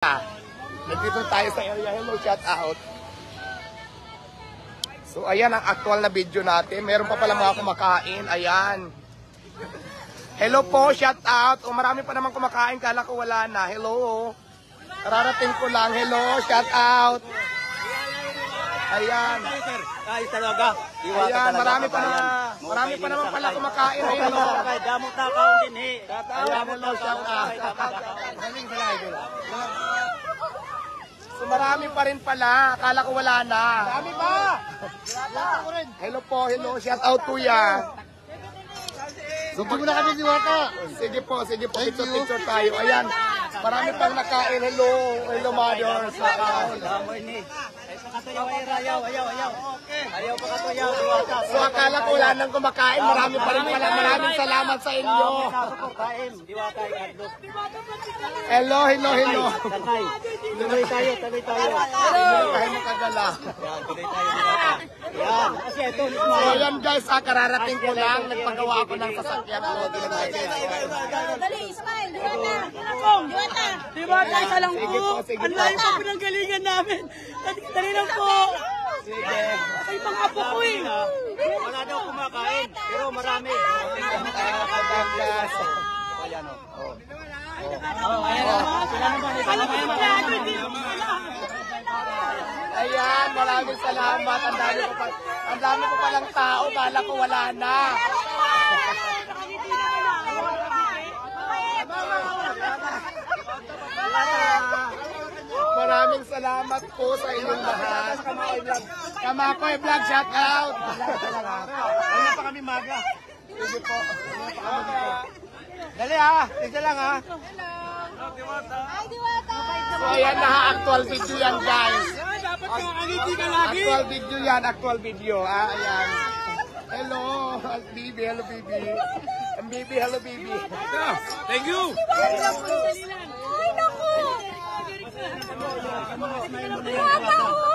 Nandito tayo sa area. Hello, shout out. So, ayan ang actual na video natin. Meron pa pala mga kumakain. Ayan. Hello po, shout out. O, marami pa naman kumakain. Kala ko wala na. Hello. Kararating ko lang. Hello, shout out. Ayan. Ay talaga. Ayan, marami pa naman pala kumakain. Ayan, o. Damot na kaon din eh. Ayan, hello, shout out. So marami pa rin pala. Akala ko wala na. Marami pa. Hello po, hello. Shout out kuya. So pag na kami diwata. Sige po. Picture tayo. Ayan. Marami pang nakain. Hello. Hello, mothers. Ayaw pa katuyaw. So akala ko wala nang kumakain. Marami pa rin pala. Maraming salamat sa inyo. Hello. Tuloy tayo. Kayo makagala. Tuloy tayo. Yan. Kasi ito. So ayan guys, kararating ko lang. Nagpagawa ako ng sasakyan. Dali, smile. Diwata. Diwata, isa lang Sige po. po, sige Ang po. layo pa pinanggalingan namin. Dali lang po. Sige. Ay, mga apo ko eh. Wala daw kumakain. Pero marami. Ayan o. Alam ko yung plano, hindi mo pala. Ayan, maraming salamat. Ang dami ko palang tao. Kala ko wala na. Maraming salamat po sa inyong lahat. Kamakoy Vlog, shout out. Wala pa kami maga. Sige po. Dali ha. Isa lang ha. Ay, Diwata. So ayan na ha, actual video yan guys. Dapat nakangiti ka lagi. Actual video. Ayan. Hello, baby, hello baby. Baby, hello baby. Thank you. Ay, naku.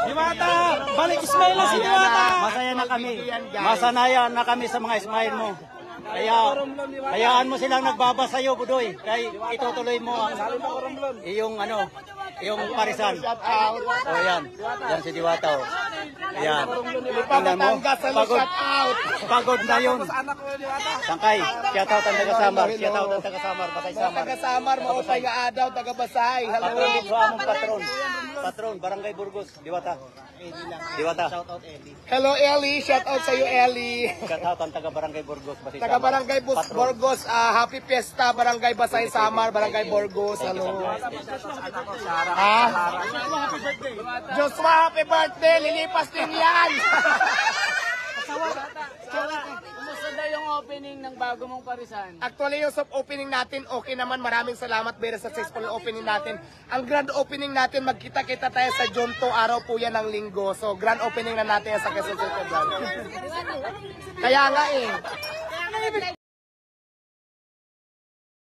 Diwata! Balik smile na si Diwata! Masaya na kami. Video yan, guys. Masanayan na kami sa mga smile mo. Hayaan mo silang nagbaba sa'yo, Budoy. Kaya itutuloy mo ang yung parisan. Shout out. O yan. Yan si Diwata. O. Yan. Tingnan mo. Papatangas, hello, shout out. Pagod na yun. Sangkay. Shout out ang taga-samar. Shout out ang taga-samar. Batay Mga samar. taga-Samar, mga utay nga adaw, taga-Basay. Hello. Patron. So among patron. Patron. Barangay Burgos. Diwata. Diwata. Hello Ellie, shout out sa iyo Ellie. Shout out ang taga-barangay Burgos. Batay Taga samar. Barangay Burgos, happy fiesta, Barangay Basay Samar, Barangay Burgos. Hello. Joshua, happy birthday, lilipas din yan. Kumusta daw yung opening ng bago mong parisan? Actually, yung soft opening natin, okay naman. Maraming salamat. Very successful yung opening natin. Ang grand opening natin, magkita-kita tayo sa June 2, araw po yan ng linggo. So, grand opening na natin sa Quezon City. Kaya nga eh.